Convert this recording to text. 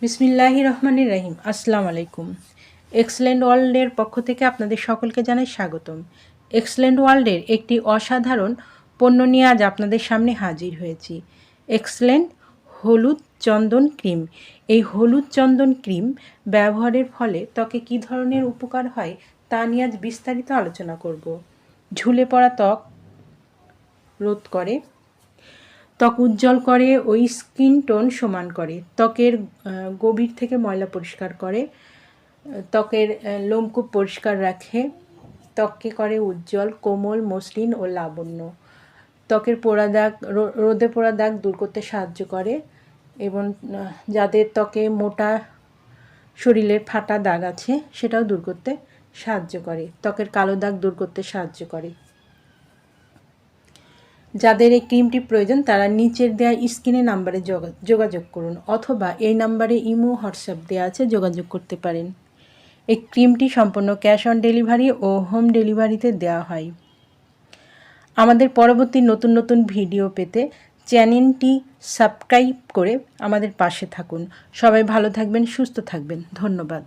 বিসমিল্লাহির রহমানির রহিম। আসসালামু আলাইকুম। এক্সেলেন্ট ওয়ার্ল্ডের পক্ষ থেকে আপনাদের সকলকে জানাই স্বাগতম। এক্সেলেন্ট ওয়ার্ল্ডের একটি অসাধারণ পণ্য নিয়ে আজ আপনাদের সামনে হাজির হয়েছি। এক্সেলেন্ট হলুদ চন্দন ক্রিম। এই হলুদ চন্দন ক্রিম ব্যবহারের ফলে ত্বকে কী ধরনের উপকার হয় তা নিয়ে আজ বিস্তারিত আলোচনা করব। ঝুলে পড়া ত্বক রোধ করে, ত্বক উজ্জ্বল করে ও স্কিন টোন সমান করে, ত্বকের গভীর থেকে ময়লা পরিষ্কার করে, ত্বকের লোমকূপ পরিষ্কার রাখে, ত্বককে করে উজ্জ্বল, কোমল, মসৃণ ও লাবণ্য, ত্বকের পোড়া দাগ রোদে পোড়া দাগ দূর করতে সাহায্য করে এবং যাদের ত্বকে মোটা শরীরের ফাটা দাগ আছে সেটাও দূর করতে সাহায্য করে, ত্বকের কালো দাগ দূর করতে সাহায্য করে। যাদের এই ক্রিমটি প্রয়োজন তারা নিচের দেওয়া স্ক্রিনে নাম্বারে যোগাযোগ করুন, অথবা এই নাম্বারে ইমো হোয়াটসঅ্যাপ দেওয়া আছে, যোগাযোগ করতে পারেন। এই ক্রিমটি সম্পূর্ণ ক্যাশ অন ডেলিভারি ও হোম ডেলিভারিতে দেওয়া হয়। আমাদের পরবর্তী নতুন নতুন ভিডিও পেতে চ্যানেলটি সাবস্ক্রাইব করে আমাদের পাশে থাকুন। সবাই ভালো থাকবেন, সুস্থ থাকবেন। ধন্যবাদ।